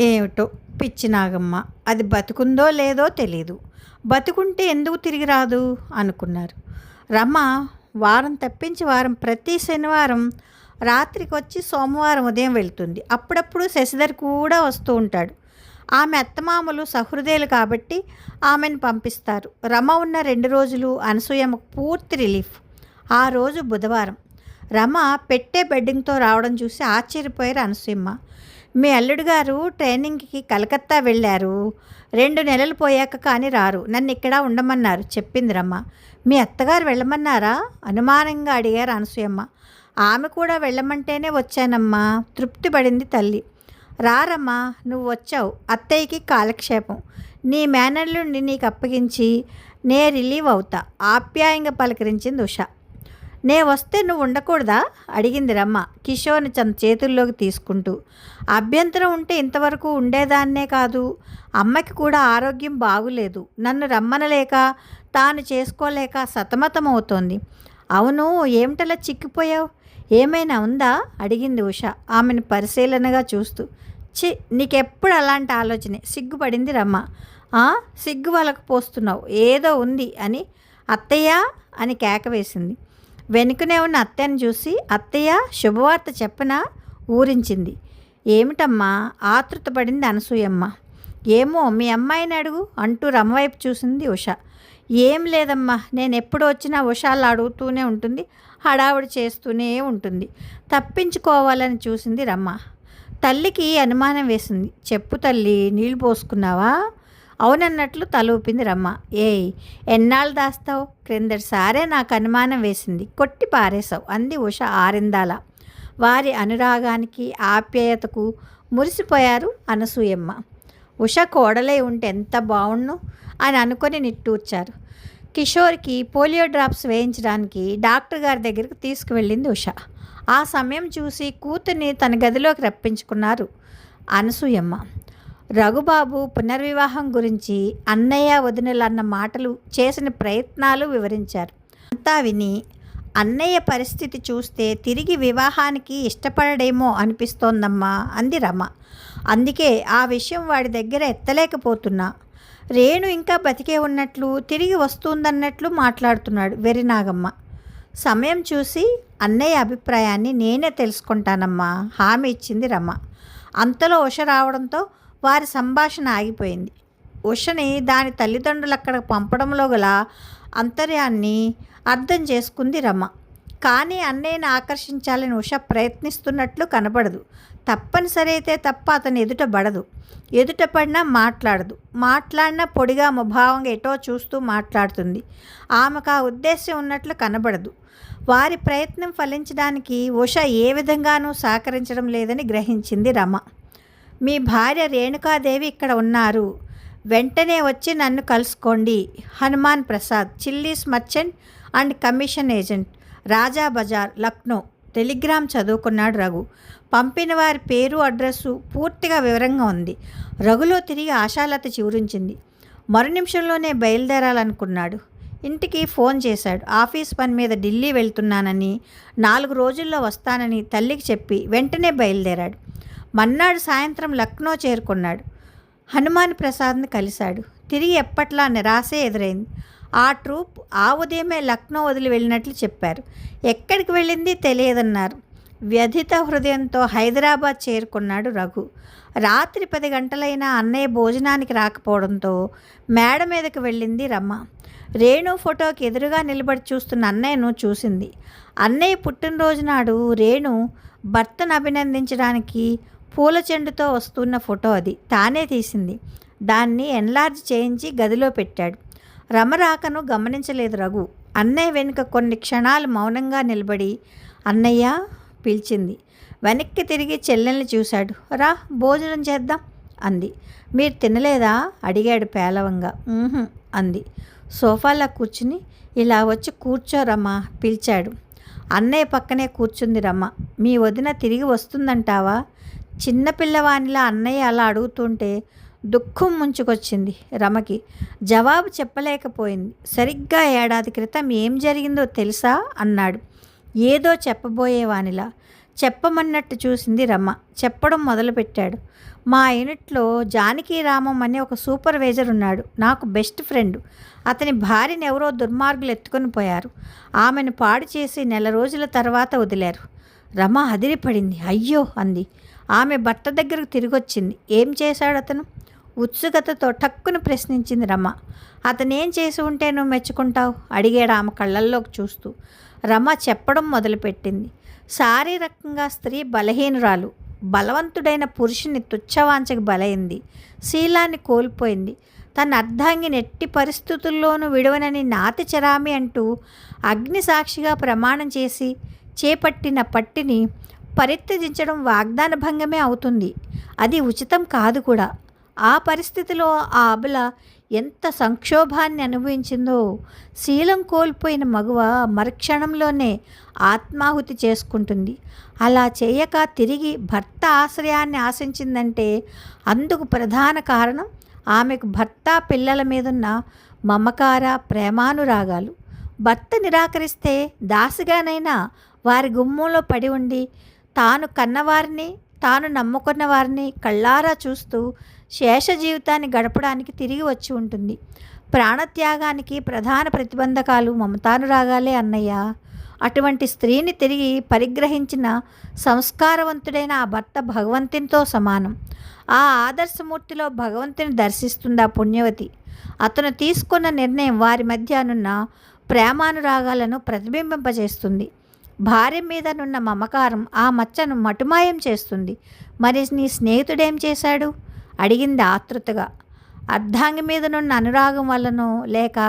ఏమిటో పిచ్చి నాగమ్మ, అది బతుకుందో లేదో తెలీదు. బతుకుంటే ఎందుకు తిరిగి రాదు అనుకున్నారు. రమ వారం తప్పించి వారం ప్రతి శనివారం రాత్రికి వచ్చి సోమవారం ఉదయం వెళ్తుంది. అప్పుడప్పుడు శశిధర్ కూడా వస్తూ ఉంటాడు. ఆమె అత్తమామలు సహృదయులు కాబట్టి ఆమెను పంపిస్తారు. రమ ఉన్న 2 రోజులు అనసూయమ్మకు పూర్తి రిలీఫ్. ఆ రోజు బుధవారం. రమ పెట్టే బెడ్డింగ్తో రావడం చూసి ఆశ్చర్యపోయారు అనసూయమ్మ. మీ అల్లుడు గారు ట్రైనింగ్కి కలకత్తా వెళ్ళారు, 2 నెలలు పోయాక కానీ రారు, నన్ను ఇక్కడ ఉండమన్నారు చెప్పింది రమ్మ. మీ అత్తగారు వెళ్ళమన్నారా అనుమానంగా అడిగారు అనసూయమ్మ. ఆమె కూడా వెళ్ళమంటేనే వచ్చానమ్మా, తృప్తి పడింది తల్లి. రారమ్మా, నువ్వు వచ్చావు, అత్తయ్యకి కాలక్షేపం, నీ మేనల్లుండి నీకు అప్పగించి నే రిలీవ్ అవుతా, ఆప్యాయంగా పలకరించింది ఉష. నే వస్తే నువ్వు ఉండకూడదా అడిగింది రమ్మ కిషోర్ని తన చేతుల్లోకి తీసుకుంటూ. అభ్యంతరం ఉంటే ఇంతవరకు ఉండేదాన్నే కాదు, అమ్మకి కూడా ఆరోగ్యం బాగులేదు, నన్ను రమ్మనలేక తాను చేసుకోలేక సతమతమవుతోంది. అవును, ఏమిటలా చిక్కిపోయావు, ఏమైనా ఉందా అడిగింది ఉష ఆమెను పరిశీలనగా చూస్తూ. నీకెప్పుడు అలాంటి ఆలోచనే, సిగ్గుపడింది రమ్మ. సిగ్గు వలకు పోస్తున్నావు, ఏదో ఉంది అని. అత్తయ్య అని కేక వేసింది. వెనుకనే ఉన్న అత్తయ్యను చూసి అత్తయ్య శుభవార్త చెప్పనా ఊరించింది. ఏమిటమ్మా ఆతృతపడింది అనసూయమ్మ. ఏమో మీ అమ్మాయిని అడుగు అంటూ రమ్మవైపు చూసింది ఉష. ఏం లేదమ్మా, నేను ఎప్పుడు వచ్చినా ఉషాలు అడుగుతూనే ఉంటుంది, హడావుడి చేస్తూనే ఉంటుంది. తప్పించుకోవాలని చూసింది రమ్మ. తల్లికి అనుమానం వేసింది. చెప్పు తల్లి, నీళ్ళు పోసుకున్నావా? అవునన్నట్లు తల ఊపింది రమ్మ. ఏయ్, ఎన్నాళ్ళు దాస్తావు, క్రిందటిసారే నాకు అనుమానం వేసింది, కొట్టి పారేశావు అంది ఉష ఆరిందాల. వారి అనురాగానికి ఆప్యాయతకు మురిసిపోయారు అనసూయమ్మ. ఉష కోడలై ఉంటే ఎంత బావుణ్ణు అని అనుకొని నిట్టూర్చారు. కిషోర్కి పోలియో డ్రాప్స్ వేయించడానికి డాక్టర్ గారి దగ్గరికి తీసుకువెళ్ళింది ఉష. ఆ సమయం చూసి కూతుర్ని తన గదిలోకి రప్పించుకున్నారు అనసూయమ్మ. రఘుబాబు పునర్వివాహం గురించి అన్నయ్య వదినలు అన్న మాటలు, చేసిన ప్రయత్నాలు వివరించారు. అంతా విని అన్నయ్య పరిస్థితి చూస్తే తిరిగి వివాహానికి ఇష్టపడడేమో అనిపిస్తోందమ్మా అంది రమ. అందుకే ఆ విషయం వాడి దగ్గర ఎత్తలేకపోతున్నా. రేణు ఇంకా బతికే ఉన్నట్లు, తిరిగి వస్తుందన్నట్లు మాట్లాడుతున్నాడు వెరినాగమ్మ. సమయం చూసి అన్నయ్య అభిప్రాయాన్ని నేనే తెలుసుకుంటానమ్మా హామీ ఇచ్చింది రమ. అంతలో ఉష రావడంతో వారి సంభాషణ ఆగిపోయింది. ఉషని దాని తల్లిదండ్రులు అక్కడికి పంపడంలో గల అంతర్యాన్ని అర్థం చేసుకుంది రమ. కానీ అన్నయ్యని ఆకర్షించాలని ఉష ప్రయత్నిస్తున్నట్లు కనబడదు. తప్పనిసరి అయితే తప్ప అతను ఎదుట పడదు. ఎదుట పడినా మాట్లాడదు. మాట్లాడినా పొడిగా ముభావంగా ఎటో చూస్తూ మాట్లాడుతుంది. ఆమెకు ఆ ఉద్దేశం ఉన్నట్లు కనబడదు. వారి ప్రయత్నం ఫలించడానికి ఉష ఏ విధంగానూ సహకరించడం లేదని గ్రహించింది రమ. మీ భార్య రేణుకాదేవి ఇక్కడ ఉన్నారు, వెంటనే వచ్చి నన్ను కలుసుకోండి. Hanuman Prasad, chillies merchant and commission agent, Raja Bazar, Lucknow. Telegram చదువుకున్నాడు రఘు. పంపిన వారి పేరు, అడ్రస్సు పూర్తిగా వివరంగా ఉంది. రఘులో తిరిగి ఆశాలత చివురించింది. మరు నిమిషంలోనే బయలుదేరాలనుకున్నాడు. ఇంటికి ఫోన్ చేశాడు. ఆఫీస్ పని మీద ఢిల్లీ వెళ్తున్నానని, 4 రోజుల్లో వస్తానని తల్లికి చెప్పి వెంటనే బయలుదేరాడు. మన్నాడు సాయంత్రం లక్నో చేరుకున్నాడు. హనుమాన్ ప్రసాద్ని కలిశాడు. తిరిగి ఎప్పట్లా నిరాశే ఎదురైంది. ఆ ట్రూప్ ఆ ఉదయమే లక్నో వదిలి వెళ్ళినట్లు చెప్పారు. ఎక్కడికి వెళ్ళింది తెలియదన్నారు. వ్యధిత హృదయంతో హైదరాబాద్ చేరుకున్నాడు రఘు. రాత్రి 10 గంటలైనా అన్నయ్య భోజనానికి రాకపోవడంతో మేడ మీదకి వెళ్ళింది రమ. రేణు ఫోటోకి ఎదురుగా నిలబడి చూస్తున్న అన్నయ్యను చూసింది. అన్నయ్య పుట్టినరోజు నాడు రేణు భర్తను అభినందించడానికి పూల చెండుతో వస్తున్న ఫోటో అది. తానే తీసింది. దాన్ని ఎన్లార్జ్ చేయించి గదిలో పెట్టాడు. రమ రాకను గమనించలేదు రఘు. అన్నయ్య వెనుక కొన్ని క్షణాలు మౌనంగా నిలబడి అన్నయ్య పిలిచింది. వెనక్కి తిరిగి చెల్లెల్ని చూశాడు. రా భోజనం చేద్దాం అంది. మీరు తినలేదా అడిగాడు పేలవంగా. అంది. సోఫాలో కూర్చుని ఇలా వచ్చి కూర్చోరమ్మా పిలిచాడు. అన్నయ్య పక్కనే కూర్చుంది రమ్మ. మీ వదిన తిరిగి వస్తుందంటావా? చిన్నపిల్లవానిలా అన్నయ్య అలా అడుగుతుంటే దుఃఖం ముంచుకొచ్చింది రమకి. జవాబు చెప్పలేకపోయింది. సరిగ్గా ఏడాది క్రితం ఏం జరిగిందో తెలుసా అన్నాడు ఏదో చెప్పబోయేవానిలా. చెప్పమన్నట్టు చూసింది రమ. చెప్పడం మొదలుపెట్టాడు. మా యూనిట్లో జానకీరామం అనే ఒక సూపర్వైజర్ ఉన్నాడు. నాకు బెస్ట్ ఫ్రెండ్. అతని భార్యని ఎవరో దుర్మార్గులు ఎత్తుకొని పోయారు. ఆమెను పాడు చేసి నెల రోజుల తర్వాత వదిలారు. రమ అదిరిపడింది. అయ్యో అంది. ఆమె భర్త దగ్గరకు తిరిగొచ్చింది. ఏం చేశాడు అతను? ఉత్సుకతతో టక్కును ప్రశ్నించింది రమ. అతనేం చేసి ఉంటే నువ్వు మెచ్చుకుంటావు అడిగాడు ఆమె కళ్ళల్లోకి చూస్తూ. రమ చెప్పడం మొదలుపెట్టింది. శారీరకంగా స్త్రీ బలహీనురాలు. బలవంతుడైన పురుషుని తుచ్చవాంచకు బలైంది. శీలాన్ని కోల్పోయింది. తన అర్ధాంగిని ఎట్టి పరిస్థితుల్లోనూ విడవనని నాతి చరామి అంటూ అగ్ని సాక్షిగా ప్రమాణం చేసి చేపట్టిన పట్టిని పరిత్యజించడం వాగ్దాన భంగమే అవుతుంది. అది ఉచితం కాదు కూడా. ఆ పరిస్థితిలో ఆ అబల ఎంత సంక్షోభాన్ని అనుభవించిందో. శీలం కోల్పోయిన మగువ మరుక్షణంలోనే ఆత్మాహుతి చేసుకుంటుంది. అలా చేయక తిరిగి భర్త ఆశ్రయాన్ని ఆశించిందంటే అందుకు ప్రధాన కారణం ఆమెకు భర్త పిల్లల మీదున్న మమకార ప్రేమానురాగాలు. భర్త నిరాకరిస్తే దాసిగానైనా వారి గుమ్మంలో పడి ఉండి తాను కన్నవారిని తాను నమ్ముకున్న వారిని కళ్ళారా చూస్తూ శేష జీవితాన్ని గడపడానికి తిరిగి వచ్చి ఉంటుంది. ప్రాణత్యాగానికి ప్రధాన ప్రతిబంధకాలు మమతానురాగాలే అన్నయ్య. అటువంటి స్త్రీని తిరిగి పరిగ్రహించిన సంస్కారవంతుడైన ఆ భర్త భగవంతునితో సమానం. ఆ ఆదర్శమూర్తిలో భగవంతుని దర్శిస్తుంది ఆ పుణ్యవతి. అతను తీసుకున్న నిర్ణయం వారి మధ్యనున్న ప్రేమానురాగాలను ప్రతిబింబింపజేస్తుంది. భార్య మీదనున్న మమకారం ఆ మచ్చను మటుమాయం చేస్తుంది. మరి నీ స్నేహితుడేం చేశాడు అడిగింది ఆతృతగా. అర్ధాంగి మీదనున్న అనురాగం వల్లనో లేక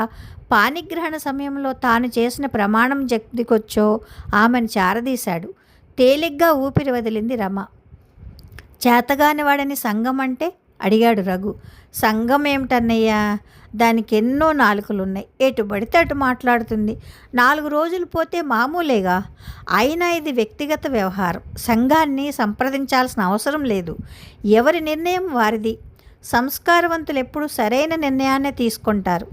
పాణిగ్రహణ సమయంలో తాను చేసిన ప్రమాణం జగ్దికొచ్చో ఆమెను చారదీశాడు. తేలిగ్గా ఊపిరి వదిలింది రమ. చేతగాని వాడని సంఘం అంటే అడిగాడు రఘు. సంఘం ఏమిటన్నయ్యా? దానికి ఎన్నో నాలుకలున్నాయి. ఎటు పడితే అటు మాట్లాడుతుంది. 4 రోజులు పోతే మామూలేగా. అయినా ఇది వ్యక్తిగత వ్యవహారం. సంఘాన్ని సంప్రదించాల్సిన అవసరం లేదు. ఎవరి నిర్ణయం వారిది. సంస్కారవంతులు ఎప్పుడు సరైన నిర్ణయాన్నే తీసుకుంటారు.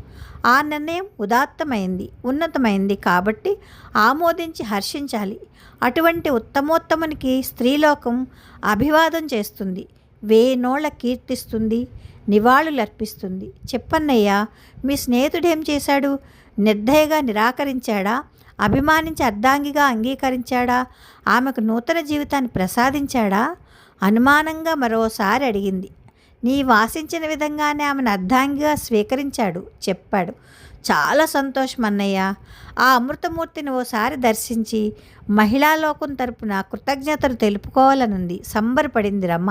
ఆ నిర్ణయం ఉదాత్తమైంది, ఉన్నతమైంది కాబట్టి ఆమోదించి హర్షించాలి. అటువంటి ఉత్తమోత్తమునికి స్త్రీలోకం అభివాదం చేస్తుంది. 1000 నోళ్ల కీర్తిస్తుంది, నివాళులర్పిస్తుంది. చెప్పన్నయ్యా, మీ స్నేహితుడేం చేశాడు? నిర్దయగా నిరాకరించాడా? అభిమానించి అర్ధాంగిగా అంగీకరించాడా? ఆమెకు నూతన జీవితాన్ని ప్రసాదించాడా? అనుమానంగా మరోసారి అడిగింది. నీ వాసించిన విధంగానే ఆమెను అర్ధాంగిగా స్వీకరించాడు, చెప్పాడు. చాలా సంతోషం అన్నయ్య. ఆ అమృతమూర్తిని ఓసారి దర్శించి మహిళాలోకం తరపున కృతజ్ఞతలు తెలుపుకోవాలనుంది. సంబరపడింది రమ్మ.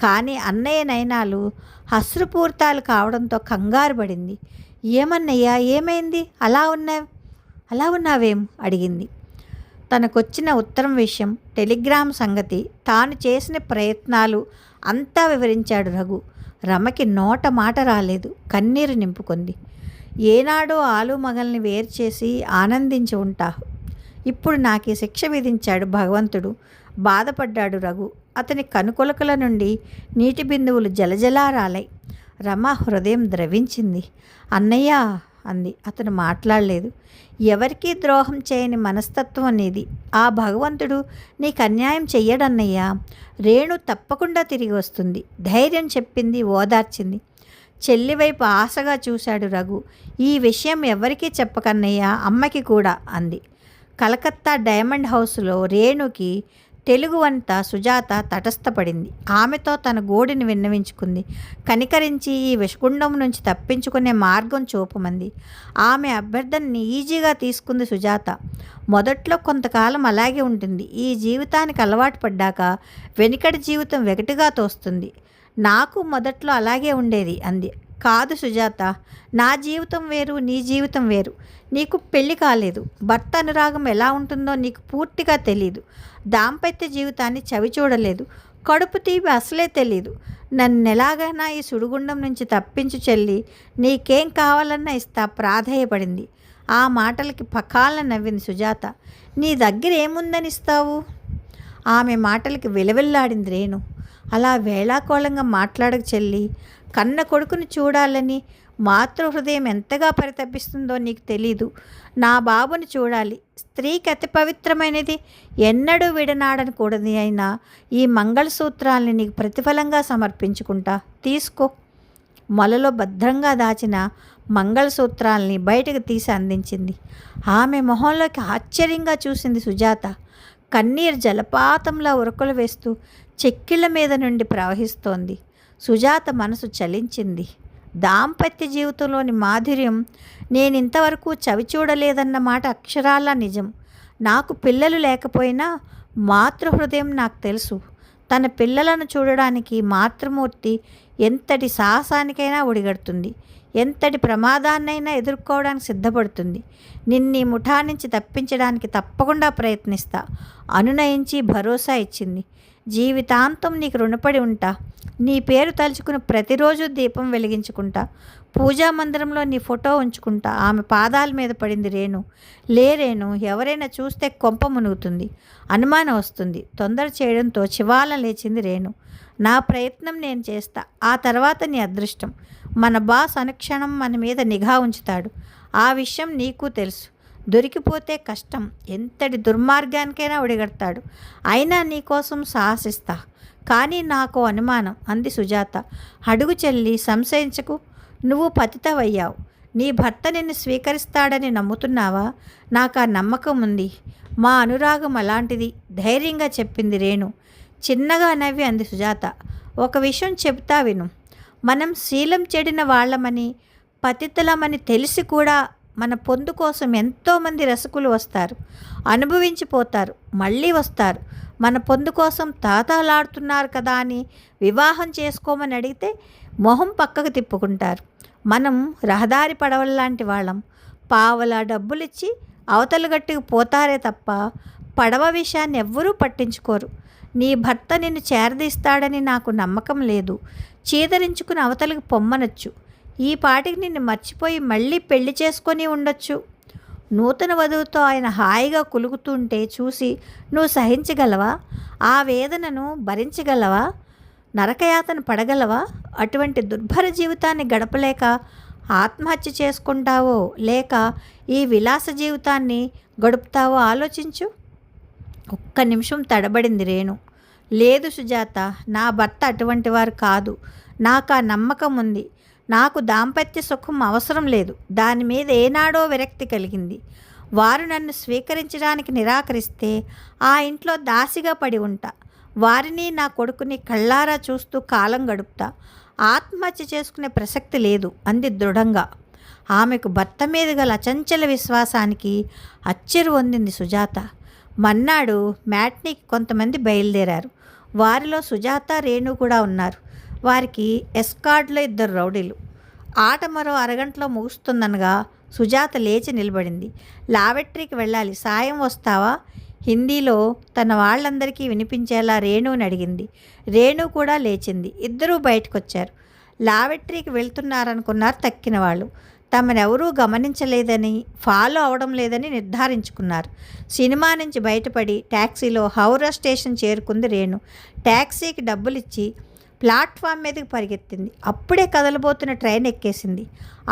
కానీ అన్నయ్య నయనాలు అశ్రుపూర్తాలు కావడంతో కంగారు పడింది. ఏమన్నయ్యా, ఏమైంది? అలా ఉన్నావేం అడిగింది. తనకొచ్చిన ఉత్తరం విషయం, టెలిగ్రామ్ సంగతి, తాను చేసిన ప్రయత్నాలు అంతా వివరించాడు రఘు. రమకి నోట మాట రాలేదు. కన్నీరు నింపుకుంది. ఏనాడో ఆలు మగల్ని వేరు చేసి ఆనందించి ఉంటా. ఇప్పుడు నాకు ఈ శిక్ష విధించాడు భగవంతుడు. బాధపడ్డాడు రఘు. అతని కనుకొలకల నుండి నీటి బిందువులు జలజలా రాలాయి. రమ హృదయం ద్రవించింది. అన్నయ్య అంది. అతను మాట్లాడలేదు. ఎవరికీ ద్రోహం చేయని మనస్తత్వం అనేది. ఆ భగవంతుడు నీకు అన్యాయం చెయ్యడన్నయ్యా. రేణు తప్పకుండా తిరిగి వస్తుంది. ధైర్యం చెప్పింది, ఓదార్చింది. చెల్లివైపు ఆశగా చూశాడు రఘు. ఈ విషయం ఎవరికీ చెప్పకన్నయ్యా, అమ్మకి కూడా అంది. కలకత్తా డైమండ్ హౌస్లో రేణుకి తెలుగు వంట సుజాత తటస్థపడింది. ఆమెతో తన గోడిని విన్నవించుకుంది. కనికరించి ఈ విషగుండం నుంచి తప్పించుకునే మార్గం చూపమంది. ఆమె అభ్యర్థనని ఈజీగా తీసుకుంది సుజాత. మొదట్లో కొంతకాలం అలాగే ఉంటుంది. ఈ జీవితానికి అలవాటు పడ్డాక వెనుకటి జీవితం వెగటుగా తోస్తుంది. నాకు మొదట్లో అలాగే ఉండేది అంది. కాదు సుజాత, నా జీవితం వేరు, నీ జీవితం వేరు. నీకు పెళ్లి కాలేదు. భర్త అనురాగం ఎలా ఉంటుందో నీకు పూర్తిగా తెలీదు. దాంపత్య జీవితాన్ని చవి చూడలేదు. కడుపు తీపి అసలే తెలీదు. నన్ను ఎలాగైనా ఈ సుడిగుండం నుంచి తప్పించు చెల్లి. నీకేం కావాలన్నా ఇస్తా ప్రాధేయపడింది. ఆ మాటలకి పకాలను నవ్వింది సుజాత. నీ దగ్గర ఏముందని ఇస్తావు? ఆమె మాటలకి విలవిల్లాడింది రేణు. అలా వేళాకోళంగా మాట్లాడక చెల్లి. కన్న కొడుకుని చూడాలని మాతృహృదయం ఎంతగా పరితపిస్తుందో నీకు తెలీదు. నా బాబుని చూడాలి. స్త్రీకి అతి పవిత్రమైనది, ఎన్నడూ విడనాడనకూడని అయినా ఈ మంగళసూత్రాల్ని నీకు ప్రతిఫలంగా సమర్పించుకుంటా. తీసుకో. మొలలో భద్రంగా దాచిన మంగళసూత్రాల్ని బయటకు తీసి అందించింది. ఆమె మొహంలోకి ఆశ్చర్యంగా చూసింది సుజాత. కన్నీరు జలపాతంలా ఉరకలు వేస్తూ చెక్కిళ్ళ మీద నుండి ప్రవహిస్తోంది. సుజాత మనసు చలించింది. దాంపత్య జీవితంలోని మాధుర్యం నేనింతవరకు చవిచూడలేదన్న మాట అక్షరాలా నిజం. నాకు పిల్లలు లేకపోయినా మాతృహృదయం నాకు తెలుసు. తన పిల్లలను చూడడానికి మాతృమూర్తి ఎంతటి సాహసానికైనా ఒడిగడుతుంది, ఎంతటి ప్రమాదాన్నైనా ఎదుర్కోవడానికి సిద్ధపడుతుంది. నిన్నీ ముఠా నుంచి తప్పించడానికి తప్పకుండా ప్రయత్నిస్తా అనునయించి భరోసా ఇచ్చింది. జీవితాంతం నీకు రుణపడి ఉంటా. నీ పేరు తలుచుకుని ప్రతిరోజు దీపం వెలిగించుకుంటా. పూజా మందిరంలో నీ ఫోటో ఉంచుకుంటా. ఆమె పాదాల మీద పడింది రేణు. రేణు, ఎవరైనా చూస్తే కొంప మునుగుతుంది, అనుమానం వస్తుంది. తొందర చేయడంతో చివాల లేచింది రేణు. నా ప్రయత్నం నేను చేస్తా, ఆ తర్వాత నీ అదృష్టం. మన బాస్ అనుక్షణం మన మీద నిఘా ఉంచుతాడు. ఆ విషయం నీకు తెలుసు. దొరికిపోతే కష్టం, ఎంతటి దుర్మార్గానికైనా ఒడిగడతాడు. అయినా నీకోసం సాహసిస్తా. కానీ నాకు అనుమానం అంది సుజాత. అడుగు చెల్లి, సంశయించకు. నువ్వు పతితవయ్యావు. నీ భర్త నిన్ను స్వీకరిస్తాడని నమ్ముతున్నావా? నాకు ఆ నమ్మకం ఉంది. మా అనురాగం అలాంటిది ధైర్యంగా చెప్పింది రేణు. చిన్నగా నవ్వి అంది సుజాత. ఒక విషయం చెబుతా విను. మనం శీలం చెడిన వాళ్ళమని, పతితలమని తెలిసి కూడా మన పొందు కోసం ఎంతోమంది రసికులు వస్తారు, అనుభవించిపోతారు, మళ్ళీ వస్తారు. మన పొందు కోసం తాతాలాడుతున్నారు కదా అని వివాహం చేసుకోమని అడిగితే మొహం పక్కకు తిప్పుకుంటారు. మనం రహదారి పడవల్లాంటి వాళ్ళం. పావలా డబ్బులిచ్చి అవతల గట్టుకు పోతారే తప్ప పడవ విషయాన్ని ఎవ్వరూ పట్టించుకోరు. నీ భర్త నిన్ను చేరదీస్తాడని నాకు నమ్మకం లేదు. చీదరించుకుని అవతలకు పొమ్మనొచ్చు. ఈ పాటికి నిన్ను మర్చిపోయి మళ్ళీ పెళ్లి చేసుకొని ఉండొచ్చు. నూతన వధువుతో ఆయన హాయిగా కులుకుతుంటే చూసి నువ్వు సహించగలవా? ఆ వేదనను భరించగలవా? నరకయాతన పడగలవా? అటువంటి దుర్భర జీవితాన్ని గడపలేక ఆత్మహత్య చేసుకుంటావో లేక ఈ విలాస జీవితాన్ని గడుపుతావో ఆలోచించు. ఒక్క నిమిషం తడబడింది రేణు. లేదు సుజాత, నా భర్త అటువంటి వారు కాదు. నాకు ఆ నమ్మకం ఉంది. నాకు దాంపత్య సుఖం అవసరం లేదు. దాని మీద ఏనాడో విరక్తి కలిగింది. వారు నన్ను స్వీకరించడానికి నిరాకరిస్తే ఆ ఇంట్లో దాసిగా పడి ఉంటా. వారిని, నా కొడుకుని కళ్ళారా చూస్తూ కాలం గడుపుతా. ఆత్మహత్య చేసుకునే ప్రసక్తి లేదు అంది దృఢంగా. ఆమెకు భర్త మీద గల అచంచల విశ్వాసానికి అచ్చెరు పొందింది సుజాత. మన్నాడు మ్యాట్నీకి కొంతమంది బయలుదేరారు. వారిలో సుజాత, రేణు కూడా ఉన్నారు. వారికి ఎస్కార్డ్లో 2 రౌడీలు. ఆట మరో అరగంటలో ముగుస్తుందనగా సుజాత లేచి నిలబడింది. లావెట్రీకి వెళ్ళాలి, సాయం వస్తావా? హిందీలో తన వాళ్ళందరికీ వినిపించేలా రేణుని అడిగింది. రేణు కూడా లేచింది. ఇద్దరూ బయటకొచ్చారు. లావెట్రీకి వెళ్తున్నారనుకున్నారు తక్కిన వాళ్ళు. తమనెవరూ గమనించలేదని, ఫాలో అవడం లేదని నిర్ధారించుకున్నారు. సినిమా నుంచి బయటపడి ట్యాక్సీలో హౌరా స్టేషన్ చేరుకుంది రేణు. ట్యాక్సీకి డబ్బులిచ్చి ప్లాట్ఫామ్ మీదకి పరిగెత్తింది. అప్పుడే కదలబోతున్న ట్రైన్ ఎక్కేసింది.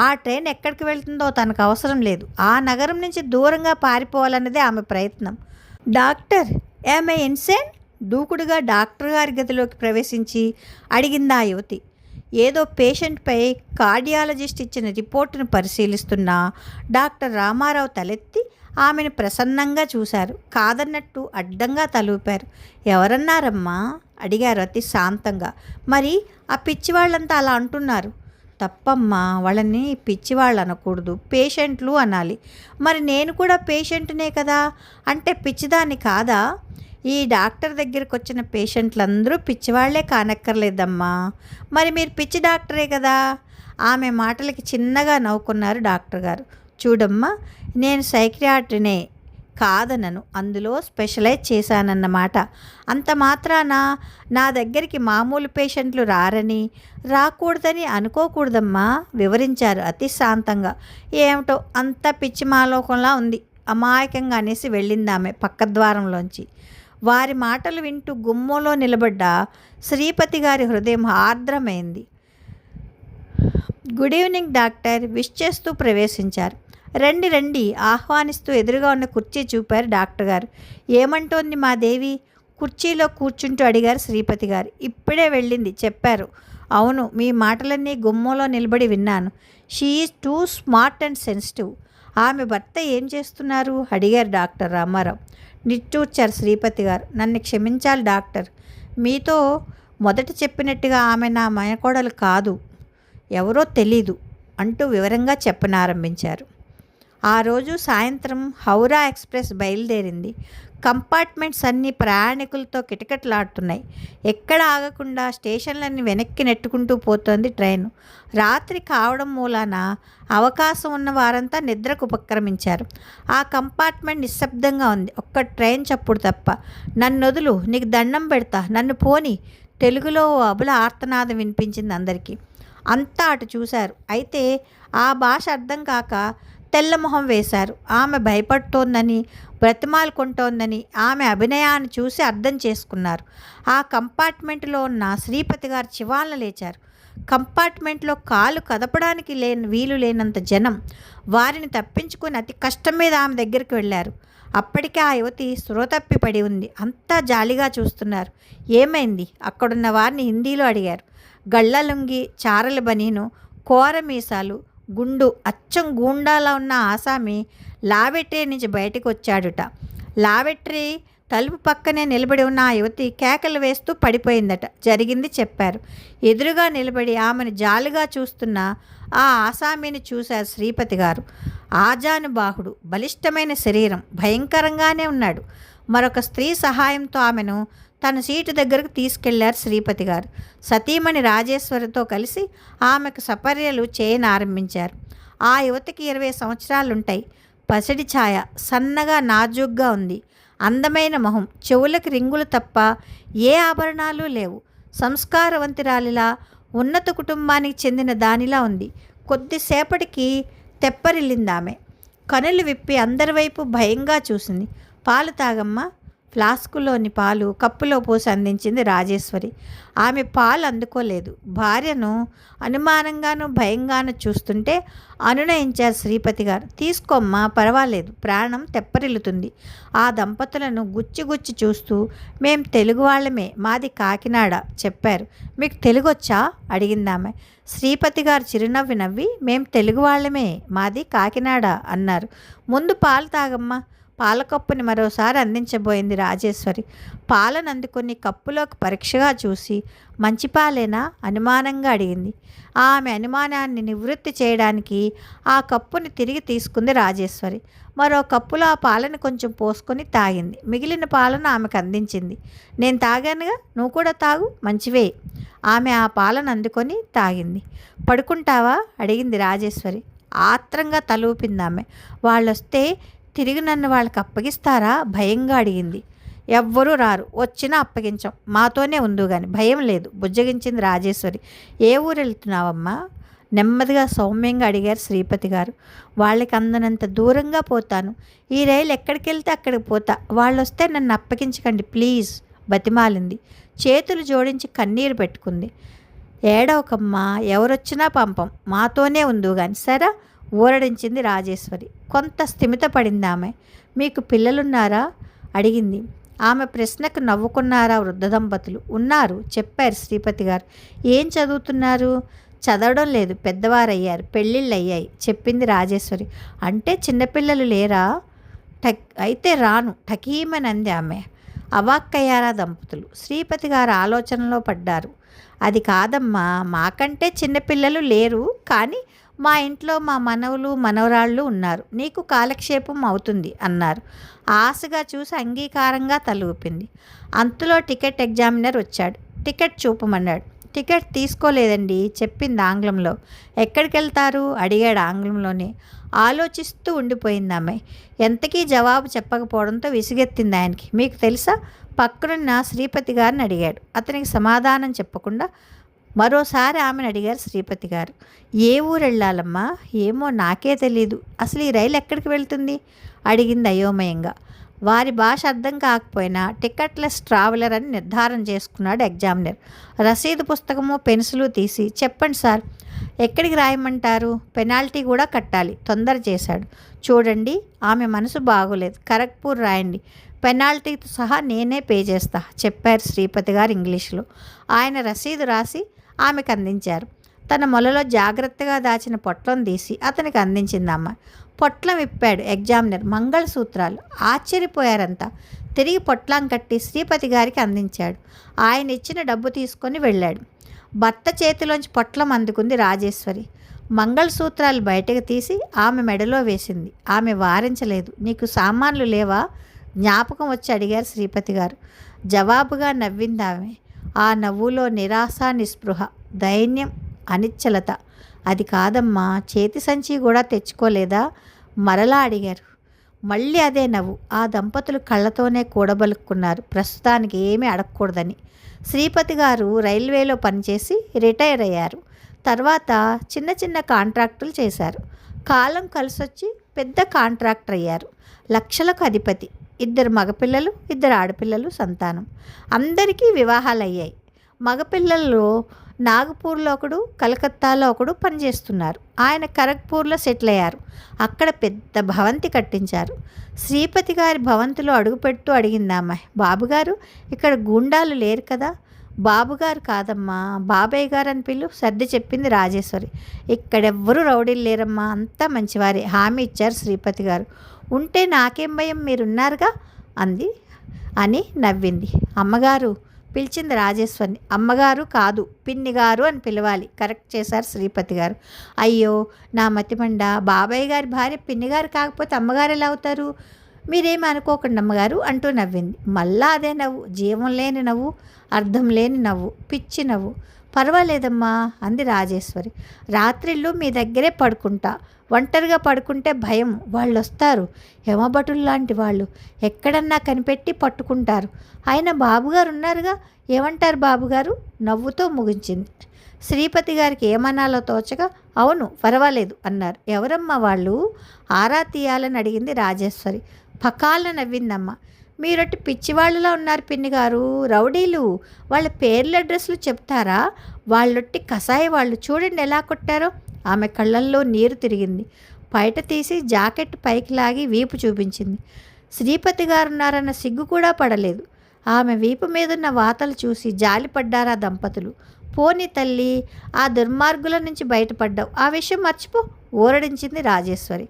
ఆ ట్రైన్ ఎక్కడికి వెళ్తుందో తనకు అవసరం లేదు. ఆ నగరం నుంచి దూరంగా పారిపోవాలన్నదే ఆమె ప్రయత్నం. డాక్టర్, ఏమై ఇన్సేన్? దూకుడుగా డాక్టర్ గారి గదిలోకి ప్రవేశించి అడిగింది ఆ యువతి. ఏదో పేషెంట్పై కార్డియాలజిస్ట్ ఇచ్చిన రిపోర్టును పరిశీలిస్తున్న డాక్టర్ రామారావు తలెత్తి ఆమెను ప్రసన్నంగా చూశారు. కాదన్నట్టు అడ్డంగా తలూపారు. ఎవరన్నారమ్మా? అడిగారు అతి శాంతంగా. మరి ఆ పిచ్చివాళ్ళంతా అలా అంటున్నారు. తప్పమ్మా, వాళ్ళని పిచ్చివాళ్ళు అనకూడదు, పేషెంట్లు అనాలి. మరి నేను కూడా పేషెంట్నే కదా, అంటే పిచ్చిదాన్ని కాదా? ఈ డాక్టర్ దగ్గరికి వచ్చిన పేషెంట్లందరూ పిచ్చివాళ్లే కానక్కర్లేదమ్మా. మరి మీరు పిచ్చి డాక్టరే కదా. ఆమె మాటలకి చిన్నగా నవ్వుకున్నారు డాక్టర్ గారు. చూడమ్మా, నేను సైకియాట్రినే కాదనను, అందులో స్పెషలైజ్ చేశానన్నమాట. అంత మాత్రాన నా దగ్గరికి మామూలు పేషెంట్లు రారని, రాకూడదని అనుకోకూడదమ్మా వివరించారు అతి శాంతంగా. ఏమిటో అంత పిచ్చి మాలోకంలా ఉంది అమాయకంగా అనేసి వెళ్ళింది ఆమె పక్క ద్వారంలోంచి. వారి మాటలు వింటూ గుమ్మంలో నిలబడ్డ శ్రీపతి గారి హృదయం ఆర్ద్రమైంది. గుడ్ ఈవినింగ్ డాక్టర్ విష్ చేస్తూ ప్రవేశించారు. రండి రండి ఆహ్వానిస్తూ ఎదురుగా ఉన్న కుర్చీ చూపారు డాక్టర్ గారు. ఏమంటోంది మా దేవి? కుర్చీలో కూర్చుంటూ అడిగారు శ్రీపతి గారు. ఇప్పుడే వెళ్ళింది చెప్పారు. అవును, మీ మాటలన్నీ గుమ్మంలో నిలబడి విన్నాను. She is two smart and sensitive. ఆమె భర్త ఏం చేస్తున్నారు అడిగారు డాక్టర్ రామారావు. నిట్టూర్చారు శ్రీపతి గారు. నన్ను క్షమించాలి డాక్టర్, మీతో మొదట చెప్పినట్టుగా ఆమె నా మయకోడలు కాదు, ఎవరో తెలీదు అంటూ వివరంగా చెప్పనారంభించారు. ఆ రోజు సాయంత్రం హౌరా ఎక్స్ప్రెస్ బయలుదేరింది. కంపార్ట్మెంట్స్ అన్నీ ప్రయాణికులతో కిటకిటలాడుతున్నాయి. ఎక్కడ ఆగకుండా స్టేషన్లన్నీ వెనక్కి నెట్టుకుంటూ పోతోంది ట్రైను. రాత్రి కావడం మూలాన అవకాశం ఉన్న వారంతా నిద్రకు ఉపక్రమించారు. ఆ కంపార్ట్మెంట్ నిశ్శబ్దంగా ఉంది. ఒక్క ట్రైన్ చప్పుడు తప్ప. నన్నొదులు, నీకు దండం పెడతా, నన్ను పోని, తెలుగులో అబుల ఆర్తనాదం వినిపించింది అందరికీ. అంతా అటు చూశారు. అయితే ఆ భాష అర్థం కాక తెల్లమొహం వేశారు. ఆమె భయపడుతోందని, బ్రతిమాలుకుంటోందని ఆమె అభినయాన్ని చూసి అర్థం చేసుకున్నారు. ఆ కంపార్ట్మెంట్లో ఉన్న శ్రీపతి గారు చివాలన లేచారు. కంపార్ట్మెంట్లో కాలు కదపడానికి వీలు లేనంత జనం. వారిని తప్పించుకొని అతి కష్టం మీద ఆమె దగ్గరికి వెళ్ళారు. అప్పటికే ఆ యువతి స్పృహతప్పి పడి ఉంది. అంతా జాలిగా చూస్తున్నారు. ఏమైంది? అక్కడున్న వారిని హిందీలో అడిగారు. గళ్ళలుంగి, చారల బనీను, కోర మీసాలు, గుండు, అచ్చం గూండాలా ఉన్న ఆసామి లాబెటరీ నుంచి బయటకు వచ్చాడుట. లాబెటరీ తలుపు పక్కనే నిలబడి ఉన్న ఆ యువతి కేకలు వేస్తూ పడిపోయిందట. జరిగింది చెప్పారు. ఎదురుగా నిలబడి ఆమెను జాలిగా చూస్తున్న ఆ ఆసామిని చూశారు శ్రీపతి గారు. ఆజానుబాహుడు, బలిష్టమైన శరీరం, భయంకరంగానే ఉన్నాడు. మరొక స్త్రీ సహాయంతో ఆమెను తన సీటు దగ్గరకు తీసుకెళ్లారు శ్రీపతి గారు. సతీమణి రాజేశ్వరితో కలిసి ఆమెకు సపర్యలు చేయనారంభించారు. ఆ యువతికి 20 సంవత్సరాలుంటాయి. పసిడి ఛాయ, సన్నగా నాజూగ్గా ఉంది. అందమైన మొహం, చెవులకు రింగులు తప్ప ఏ ఆభరణాలు లేవు. సంస్కారవంతురాలిలా, ఉన్నత కుటుంబానికి చెందిన దానిలా ఉంది. కొద్దిసేపటికి తెప్పరిల్లిందామె. కనులు విప్పి అందరి వైపు భయంగా చూసింది. పాలు తాగమ్మా. ఫ్లాస్కులోని పాలు కప్పులో పోసి అందించింది రాజేశ్వరి. ఆమె పాలు అందుకోలేదు. భార్యను అనుమానంగాను భయంగాను చూస్తుంటే అనునయించారు శ్రీపతి గారు. తీసుకోమ్మా, పర్వాలేదు, ప్రాణం తెప్పరిల్లుతుంది. ఆ దంపతులను గుచ్చి గుచ్చి చూస్తూ, మేం తెలుగు వాళ్ళమే, మాది కాకినాడ చెప్పారు. మీకు తెలుగొచ్చా అడిగిందామె. శ్రీపతి గారు చిరునవ్వి నవ్వి, మేం తెలుగు వాళ్ళమే, మాది కాకినాడ అన్నారు. ముందు పాలు తాగమ్మా. పాలకప్పుని మరోసారి అందించబోయింది రాజేశ్వరి. పాలను అందుకొని కప్పులోకి పరీక్షగా చూసి, మంచి పాలేనా అనుమానంగా అడిగింది. ఆమె అనుమానాన్ని నివృత్తి చేయడానికి ఆ కప్పుని తిరిగి తీసుకుంది రాజేశ్వరి. మరో కప్పులో ఆ పాలను కొంచెం పోసుకొని తాగింది. మిగిలిన పాలను ఆమెకు అందించింది. నేను తాగానుగా, నువ్వు కూడా తాగు, మంచివే. ఆమె ఆ పాలను అందుకొని తాగింది. పడుకుంటావా అడిగింది రాజేశ్వరి. ఆత్రంగా తలూపింది ఆమె. వాళ్ళొస్తే తిరిగి నన్ను వాళ్ళకి అప్పగిస్తారా భయంగా అడిగింది. ఎవ్వరూ రారు, వచ్చినా అప్పగించం, మాతోనే ఉండు గాని, భయం లేదు బుజ్జగించింది రాజేశ్వరి. ఏ ఊరు వెళ్తున్నావమ్మా నెమ్మదిగా సౌమ్యంగా అడిగారు శ్రీపతి గారు. వాళ్ళకి అందనంత దూరంగా పోతాను. ఈ రైలు ఎక్కడికి వెళ్తే అక్కడికి పోతా. వాళ్ళొస్తే నన్ను అప్పగించకండి ప్లీజ్ బతిమాలింది. చేతులు జోడించి కన్నీరు పెట్టుకుంది. ఏడవకమ్మా, ఎవరొచ్చినా పంపం, మాతోనే ఉండు గాని సరే ఊరడించింది రాజేశ్వరి. కొంత స్థిమిత పడింది ఆమె. మీకు పిల్లలున్నారా అడిగింది. ఆమె ప్రశ్నకు నవ్వుకున్నారా వృద్ధ దంపతులు. ఉన్నారు చెప్పారు శ్రీపతి గారు. ఏం చదువుతున్నారు? చదవడం లేదు, పెద్దవారయ్యారు, పెళ్ళిళ్ళు అయ్యాయి చెప్పింది రాజేశ్వరి. అంటే చిన్నపిల్లలు లేరా? అయితే రాను టకీమని అంది ఆమె. అవాక్కయ్యారా దంపతులు. శ్రీపతి గారు ఆలోచనలో పడ్డారు. అది కాదమ్మా, మాకంటే చిన్నపిల్లలు లేరు, కానీ మా ఇంట్లో మా మనవలు మనవరాళ్ళు ఉన్నారు, నీకు కాలక్షేపం అవుతుంది అన్నారు. ఆశగా చూసి అంగీకారంగా తలూపింది. అంతలో టికెట్ ఎగ్జామినర్ వచ్చాడు. టికెట్ చూపమన్నాడు. టికెట్ తీసుకోలేదండి చెప్పింది ఆంగ్లంలో. ఎక్కడికి వెళ్తారు అడిగాడు ఆంగ్లంలోనే. ఆలోచిస్తూ ఉండిపోయింది ఆమె. ఎంతకీ జవాబు చెప్పకపోవడంతో విసిగెత్తింది ఆయనకి. మీకు తెలుసా? పక్కనున్న శ్రీపతి గారిని అడిగాడు. అతనికి సమాధానం చెప్పకుండా మరోసారి ఆమెను అడిగారు శ్రీపతి గారు. ఏ ఊరు వెళ్ళాలమ్మా? ఏమో నాకే తెలీదు. అసలు ఈ రైలు ఎక్కడికి వెళ్తుంది అడిగింది అయోమయంగా. వారి భాష అర్థం కాకపోయినా టికెట్లెస్ ట్రావెలర్ అని నిర్ధారణ చేసుకున్నాడు ఎగ్జామినర్. రసీదు పుస్తకము పెన్సిలు తీసి, చెప్పండి సార్, ఎక్కడికి రాయమంటారు? పెనాల్టీ కూడా కట్టాలి, తొందర చేశాడు. చూడండి, ఆమె మనసు బాగోలేదు, ఖరగ్పూర్ రాయండి, పెనాల్టీతో సహా నేనే పే చేస్తా, చెప్పారు శ్రీపతి గారు ఇంగ్లీష్లో. ఆయన రసీదు రాసి ఆమెకు అందించారు. తన మొలలో జాగ్రత్తగా దాచిన పొట్లం తీసి అతనికి అందించింది అమ్మ. పొట్లం విప్పాడు ఎగ్జామినర్. మంగళసూత్రాలు. ఆశ్చర్యపోయారంతా. తిరిగి పొట్లం కట్టి శ్రీపతి గారికి అందించాడు. ఆయన ఇచ్చిన డబ్బు తీసుకొని వెళ్ళాడు. భర్త చేతిలోంచి పొట్లం అందుకుంది రాజేశ్వరి. మంగళసూత్రాలు బయటకు తీసి ఆమె మెడలో వేసింది. ఆమె వారించలేదు. నీకు సామాన్లు లేవా? జ్ఞాపకం వచ్చి అడిగారు శ్రీపతి గారు. జవాబుగా నవ్వింది ఆమె. ఆ నవ్వులో నిరాశ, నిస్పృహ, దైన్యం, అనిశ్చలత. అది కాదమ్మా, చేతి సంచి కూడా తెచ్చుకోలేదా? మరలా అడిగారు. మళ్ళీ అదే నవ్వు. ఆ దంపతులు కళ్ళతోనే కూడబలుక్కున్నారు, ప్రస్తుతానికి ఏమీ అడగకూడదని. శ్రీపతి గారు రైల్వేలో పనిచేసి రిటైర్ అయ్యారు. తర్వాత చిన్న చిన్న కాంట్రాక్టులు చేశారు. కాలం కలిసొచ్చి పెద్ద కాంట్రాక్టర్ అయ్యారు. లక్షలకు అధిపతి. 2 మగపిల్లలు, 2 ఆడపిల్లలు సంతానం. అందరికీ వివాహాలు అయ్యాయి. మగపిల్లల్లో నాగపూర్లో ఒకడు, కలకత్తాలో ఒకడు పనిచేస్తున్నారు. ఆయన ఖరగ్పూర్లో సెటిల్ అయ్యారు. అక్కడ పెద్ద భవంతి కట్టించారు. శ్రీపతి గారి భవంతిలో అడుగుపెడుతూ అడిగింది అమ్మాయి, బాబుగారు, ఇక్కడ గూండాలు లేరు కదా? బాబుగారు కాదమ్మా, బాబాయ్ గారు అని పిల్లు, సర్ది చెప్పింది రాజేశ్వరి. ఇక్కడెవ్వరూ రౌడీలు లేరమ్మా, అంతా మంచివారే, హామీ ఇచ్చారు శ్రీపతి గారు. ఉంటే నాకేం భయం, మీరున్నారుగా అంది అని నవ్వింది. అమ్మగారు పిలిచింది రాజేశ్వరిని. అమ్మగారు కాదు, పిన్ని గారు అని పిలవాలి, కరెక్ట్ చేశారు శ్రీపతి గారు. అయ్యో నా మతిమండ, బాబాయ్ గారి భార్య పిన్ని గారు కాకపోతే అమ్మగారు ఎలా అవుతారు? మీరేమి అనుకోకండి అమ్మగారు అంటూ నవ్వింది. మళ్ళా అదే నవ్వు, జీవం లేని నవ్వు, అర్థం లేని నవ్వు, పిచ్చి నవ్వు. పర్వాలేదమ్మా అంది రాజేశ్వరి. రాత్రిళ్ళు మీ దగ్గరే పడుకుంటా, ఒంటరిగా పడుకుంటే భయం, వాళ్ళు వస్తారు, యమభటులు లాంటి వాళ్ళు, ఎక్కడన్నా కనిపెట్టి పట్టుకుంటారు. అయినా బాబుగారు ఉన్నారుగా, ఏమంటారు బాబుగారు? నవ్వుతో ముగించింది. శ్రీపతి గారికి ఏమనాలో తోచగా అవును పర్వాలేదు అన్నారు. ఎవరమ్మా వాళ్ళు? ఆరా తీయాలని అడిగింది రాజేశ్వరి. పకాల నవ్విందమ్మ. మీరొట్టి పిచ్చివాళ్ళలా ఉన్నారు పిన్ని గారు, రౌడీలు, వాళ్ళ పేర్ల అడ్రస్లు చెప్తారా? వాళ్ళొట్టి కసాయి వాళ్ళు, చూడండి ఎలా కొట్టారో. ఆమె కళ్ళల్లో నీరు తిరిగింది. బయట తీసి జాకెట్ పైకి లాగి వీపు చూపించింది. శ్రీపతి గారున్నారన్న సిగ్గు కూడా పడలేదు. ఆమె వీపు మీదున్న వాతలు చూసి జాలిపడ్డారా దంపతులు. పోని తల్లి, ఆ దుర్మార్గుల నుంచి బయటపడ్డావు, ఆ విషయం మర్చిపో, ఊరడించింది రాజేశ్వరి.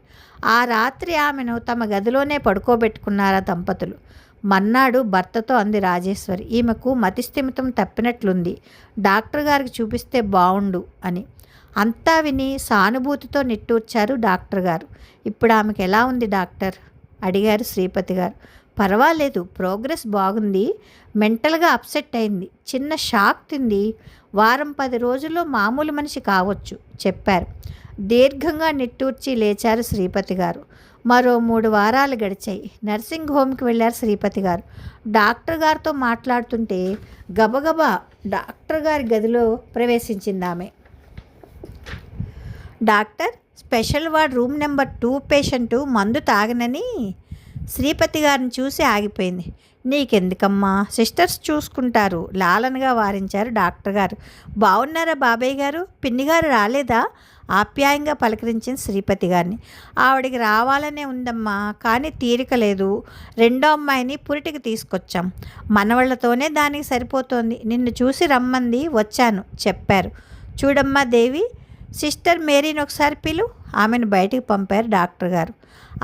ఆ రాత్రి ఆమెను తమ గదిలోనే పడుకోబెట్టుకున్నారా దంపతులు. మన్నాడు భర్తతో అంది రాజేశ్వరి, ఈమెకు మతిస్థిమితం తప్పినట్లుంది, డాక్టర్ గారికి చూపిస్తే బావుండు అని. అంతా విని సానుభూతితో నిట్టూర్చారు డాక్టర్ గారు. ఇప్పుడు ఆమెకు ఎలా ఉంది డాక్టర్ అడిగారు శ్రీపతి గారు. పర్వాలేదు, ప్రోగ్రెస్ బాగుంది, మెంటల్గా అప్సెట్ అయింది, చిన్న షాక్ తింది, వారం 10 రోజుల్లో మామూలు మనిషి కావచ్చు చెప్పారు. దీర్ఘంగా నిట్టూర్చి లేచారు శ్రీపతి గారు. మరో 3 వారాలు గడిచాయి. నర్సింగ్ హోమ్కి వెళ్ళారు శ్రీపతి గారు. డాక్టర్ గారితో మాట్లాడుతుంటే గబగబా డాక్టర్ గారి గదిలో ప్రవేశించింది ఆమె. Doctor, special ward room number 2 patient మందు తాగనని. శ్రీపతి గారిని చూసి ఆగిపోయింది. నీకెందుకమ్మా, సిస్టర్స్ చూసుకుంటారు, లాలనగా వారించారు డాక్టర్ గారు. బాగున్నారా బాబాయ్ గారు? పిన్ని గారు రాలేదా? ఆప్యాయంగా పలకరించింది శ్రీపతి గారిని. ఆవిడికి రావాలనే ఉందమ్మా, కానీ తీరిక లేదు. 2వ అమ్మాయిని పురిటికి తీసుకొచ్చాం, మనవళ్లతోనే దానికి సరిపోతోంది, నిన్ను చూసి రమ్మంది, వచ్చాను చెప్పారు. చూడమ్మా దేవి, సిస్టర్ మేరీని ఒకసారి పిలు. ఆమెను బయటికి పంపారు డాక్టర్ గారు.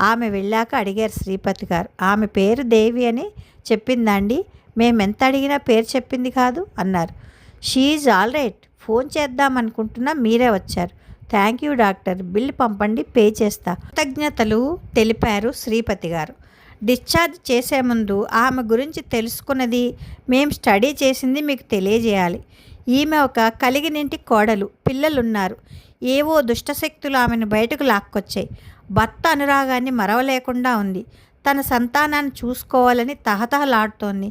ఆమె వెళ్ళాక అడిగారు శ్రీపతి గారు, ఆమె పేరు దేవి అని చెప్పిందండి? మేమెంత అడిగినా పేరు చెప్పింది కాదు అన్నారు. షీఈజ్ ఆల్ రైట్, ఫోన్ చేద్దామనుకుంటున్నా, మీరే వచ్చారు. థ్యాంక్ యూ డాక్టర్, బిల్లు పంపండి, పే చేస్తా. కృతజ్ఞతలు తెలిపారు శ్రీపతి గారు. డిశ్చార్జ్ చేసే ముందు ఆమె గురించి తెలుసుకున్నది, మేము స్టడీ చేసింది మీకు తెలియజేయాలి. ఈమె ఒక కలిగినింటి కోడలు, పిల్లలున్నారు. ఏవో దుష్టశక్తులు ఆమెను బయటకు లాక్కొచ్చాయి. భర్త అనురాగాన్ని మరవలేకుండా ఉంది. తన సంతానాన్ని చూసుకోవాలని తహతహలాడుతోంది.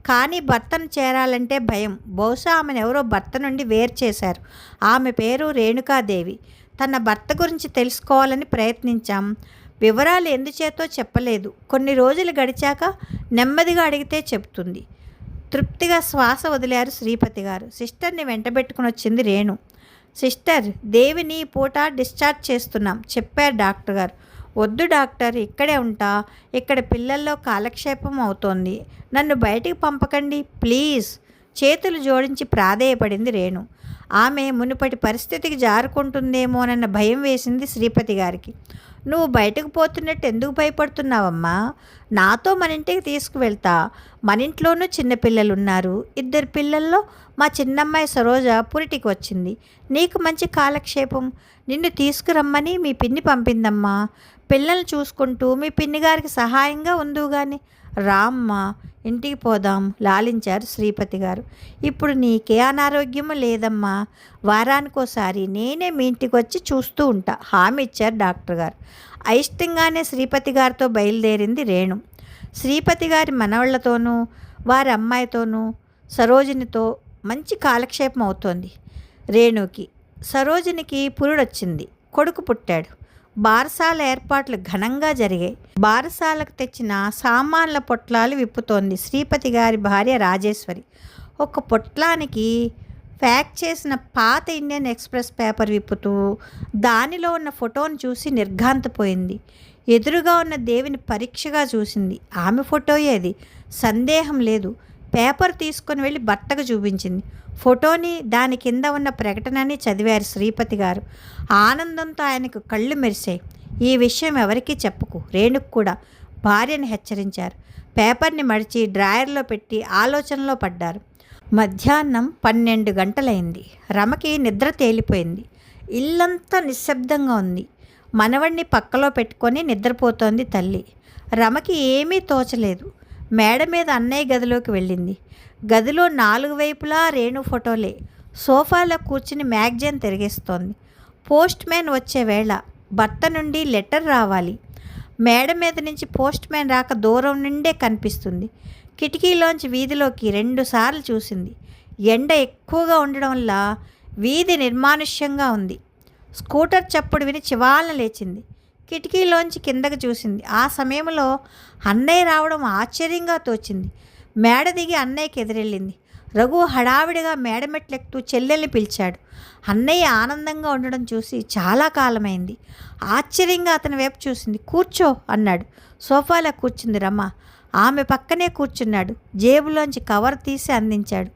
కానీ భర్తను చేరాలంటే భయం. బహుశా ఆమెను ఎవరో భర్త నుండి వేరు చేశారు. ఆమె పేరు రేణుకాదేవి. తన భర్త గురించి తెలుసుకోవాలని ప్రయత్నించాం. వివరాలు ఎందుచేతో చెప్పలేదు. కొన్ని రోజులు గడిచాక నెమ్మదిగా అడిగితే చెప్తుంది. తృప్తిగా శ్వాస వదిలారు శ్రీపతి గారు. సిస్టర్ని వెంటబెట్టుకుని వచ్చింది రేణు. సిస్టర్, దేవిని ఈ పూట డిశ్చార్జ్ చేస్తున్నాం చెప్పారు డాక్టర్ గారు. వద్దు డాక్టర్, ఇక్కడే ఉంటా. ఇక్కడ పిల్లల్లో కాలక్షేపం అవుతోంది. నన్ను బయటికి పంపకండి ప్లీజ్. చేతులు జోడించి ప్రాధేయపడింది రేణు. ఆమె మునుపటి పరిస్థితికి జారుకుంటుందేమోనన్న భయం వేసింది శ్రీపతి గారికి. నువ్వు బయటకు పోతున్నట్టు ఎందుకు భయపడుతున్నావమ్మా? నాతో మన ఇంటికి తీసుకువెళ్తా. మన ఇంట్లోనూ చిన్నపిల్లలు ఉన్నారు. 2 పిల్లల్లో మా చిన్నమ్మాయి సరోజ పురిటికి వచ్చింది. నీకు మంచి కాలక్షేపం. నిన్ను తీసుకురమ్మని మీ పిన్ని పంపిందమ్మా. పిల్లల్ని చూసుకుంటూ మీ పిన్ని గారికి సహాయంగా ఉందువు గాని. రామ్మా, ఇంటికి పోదాం లాలించారు శ్రీపతి గారు. ఇప్పుడు నీకే అనారోగ్యము లేదమ్మా. వారానికోసారి నేనే మీ ఇంటికి వచ్చి చూస్తూ ఉంటా హామీ ఇచ్చారు డాక్టర్ గారు. అయిష్టంగానే శ్రీపతి గారితో బయలుదేరింది రేణు. శ్రీపతి గారి మనవళ్లతోనూ వారి అమ్మాయితోనూ సరోజినితో మంచి కాలక్షేపం అవుతోంది రేణుకి. సరోజినికి పురుడొచ్చింది. కొడుకు పుట్టాడు. బారసాల ఏర్పాట్లు ఘనంగా జరిగాయి. బారసాలకు తెచ్చిన సామాన్ల పొట్లాలు విప్పుతోంది శ్రీపతి గారి భార్య రాజేశ్వరి. ఒక పొట్లానికి ప్యాక్ చేసిన పాత ఇండియన్ ఎక్స్ప్రెస్ పేపర్ విప్పుతూ దానిలో ఉన్న ఫోటోను చూసి నిర్ఘాంతపోయింది. ఎదురుగా ఉన్న దేవిని పరీక్షగా చూసింది. ఆమె ఫోటోయే అది, సందేహం లేదు. పేపర్ తీసుకొని వెళ్ళి భర్తకు చూపించింది. ఫోటోని, దాని కింద ఉన్న ప్రకటనని చదివారు శ్రీపతి గారు. ఆనందంతో ఆయనకు కళ్ళు మెరిశాయి. ఈ విషయం ఎవరికీ చెప్పకు, రేణుకు కూడా భార్యని హెచ్చరించారు. పేపర్ని మడిచి డ్రాయర్లో పెట్టి ఆలోచనలో పడ్డారు. మధ్యాహ్నం 12 గంటలైంది. రమకి నిద్ర తేలిపోయింది. ఇల్లంతా నిశ్శబ్దంగా ఉంది. మనవణ్ణి పక్కలో పెట్టుకొని నిద్రపోతోంది తల్లి. రమకి ఏమీ తోచలేదు. మేడ మీద అన్నయ్య గదిలోకి వెళ్ళింది. గదిలో 4 వైపులా రేణు ఫోటోలే. సోఫాలో కూర్చుని మ్యాగజైన్ తిరిగేస్తోంది. పోస్ట్ మ్యాన్ వచ్చే వేళ. భర్త నుండి లెటర్ రావాలి. మేడ మీద నుంచి పోస్ట్ మ్యాన్ రాక దూరం నుండే కనిపిస్తుంది. కిటికీలోంచి వీధిలోకి 2 సార్లు చూసింది. ఎండ ఎక్కువగా ఉండడం వల్ల వీధి నిర్మానుష్యంగా ఉంది. స్కూటర్ చప్పుడు విని చివాలన లేచింది. కిటికీలోంచి కిందకు చూసింది. ఆ సమయంలో అన్నయ్య రావడం ఆశ్చర్యంగా తోచింది. మేడ దిగి అన్నయ్యకి ఎదురెళ్ళింది. రఘు హడావిడిగా మేడమెట్లెక్కుతూ చెల్లెల్ని పిలిచాడు. అన్నయ్య ఆనందంగా ఉండడం చూసి చాలా కాలమైంది. ఆశ్చర్యంగా అతని వైపు చూసింది. కూర్చో అన్నాడు. సోఫాలో కూర్చుంది రమ. ఆమె పక్కనే కూర్చున్నాడు. జేబులోంచి కవర్ తీసి అందించాడు.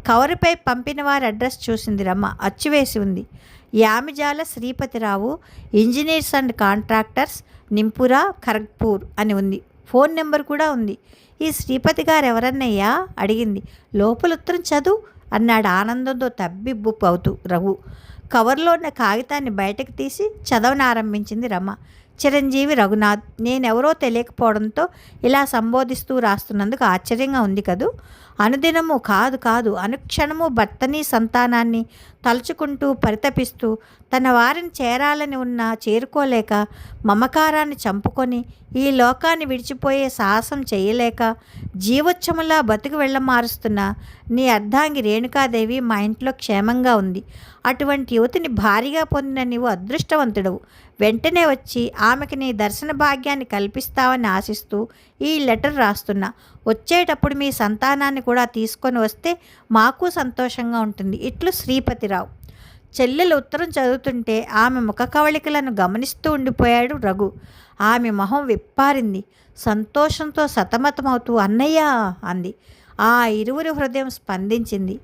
కవరుపై పంపిన వారి అడ్రస్ చూసింది రమ. అచ్చువేసి ఉంది. Yamijala Sripatirao, engineers and contractors, Nimpura, Kharagpur అని ఉంది. ఫోన్ నెంబర్ కూడా ఉంది. ఈ శ్రీపతి గారు ఎవరన్నయ్యా అడిగింది. లోపల ఉత్తరం చదువు అన్నాడు ఆనందంతో తబ్బిబ్బు అవుతూ రఘు. కవర్లో ఉన్న కాగితాన్ని బయటకు తీసి చదవనారంభించింది రమ. చిరంజీవి రఘునాథ్. నేనెవరో తెలియకపోవడంతో ఇలా సంబోధిస్తూ రాస్తున్నందుకు ఆశ్చర్యంగా ఉంది కదూ. అనుదినము కాదు అనుక్షణము భర్తని సంతానాన్ని తలుచుకుంటూ పరితపిస్తూ తన వారిని చేరాలని ఉన్నా చేరుకోలేక మమకారాన్ని చంపుకొని ఈ లోకాన్ని విడిచిపోయే సాహసం చేయలేక జీవోత్సములా బతుకు వెళ్ళమారుస్తున్న నీ అర్ధాంగి రేణుకాదేవి మా ఇంట్లో క్షేమంగా ఉంది. అటువంటి యువతిని భారీగా పొందిన నీవు అదృష్టవంతుడవు. వెంటనే వచ్చి ఆమెకి నీ దర్శన భాగ్యాన్ని కల్పిస్తావని ఆశిస్తూ ఈ లెటర్ రాస్తున్నా. వచ్చేటప్పుడు మీ సంతానాన్ని కూడా తీసుకొని వస్తే మాకు సంతోషంగా ఉంటుంది. ఇట్లు శ్రీపతిరావు. చెల్లెలు ఉత్తరం చదువుతుంటే ఆమె ముఖ కవళికలను గమనిస్తూ ఉండిపోయాడు రఘు. ఆమె మొహం విప్పారింది. సంతోషంతో సతమతమవుతూ అన్నయ్య అంది. ఆ ఇరువురి హృదయం స్పందించింది.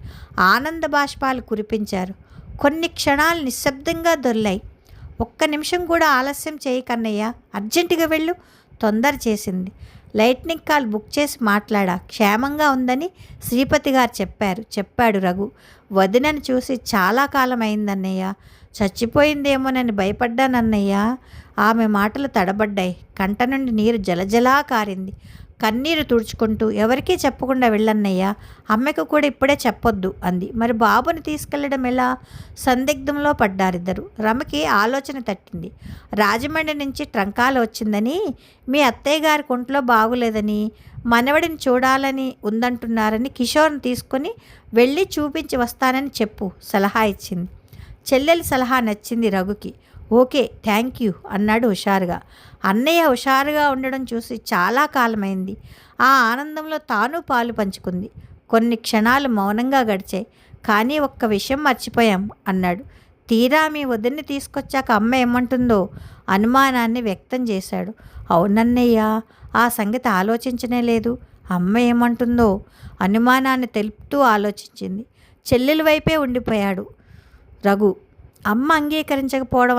ఆనంద బాష్పాలు కురిపించారు. కొన్ని క్షణాలు నిశ్శబ్దంగా దొర్లాయి. ఒక్క నిమిషం కూడా ఆలస్యం చేయకన్నయ్య, అర్జెంటుగా వెళ్ళు తొందర చేసింది. లైట్నింగ్ కాల్ బుక్ చేసి మాట్లాడా. క్షేమంగా ఉందని శ్రీపతి గారు చెప్పాడు రఘు. వదినని చూసి చాలా కాలం అయిందన్నయ్య. చచ్చిపోయిందేమోనని భయపడ్డానన్నయ్య. ఆమె మాటలు తడబడ్డాయి. కంట నుండి నీరు జలజలా కారింది. కన్నీరు తుడుచుకుంటూ ఎవరికీ చెప్పకుండా వెళ్ళన్నయ్యా, అమ్మకు కూడా ఇప్పుడే చెప్పొద్దు అంది. మరి బాబుని తీసుకెళ్లడం ఎలా? సందిగ్ధంలో పడ్డారిద్దరు. రమకి ఆలోచన తట్టింది. రాజమండ్రి నుంచి ట్రంకాలు వచ్చిందని, మీ అత్తయ్య గారి ఒంట్లో బాగులేదని, మనవడిని చూడాలని ఉందంటున్నారని కిషోర్ని తీసుకొని వెళ్ళి చూపించి వస్తానని చెప్పు సలహా ఇచ్చింది. చెల్లెలి సలహా నచ్చింది రఘుకి. ఓకే, థ్యాంక్ యూ అన్నాడు హుషారుగా. అన్నయ్య హుషారుగా ఉండడం చూసి చాలా కాలమైంది. ఆ ఆనందంలో తాను పాలు పంచుకుంది. కొన్ని క్షణాలు మౌనంగా గడిచాయి. కానీ ఒక్క విషయం మర్చిపోయాం అన్నాడు. తీరా మీ వదిన్ని తీసుకొచ్చాక అమ్మ ఏమంటుందో అనుమానాన్ని వ్యక్తం చేశాడు. అవునన్నయ్య, ఆ సంగతి ఆలోచించనే లేదు. అమ్మ ఏమంటుందో అనుమానాన్ని తెలుపుతూ ఆలోచించింది. చెల్లెల వైపే ఉండిపోయాడు రఘు. అమ్మ అంగీకరించకపోవడం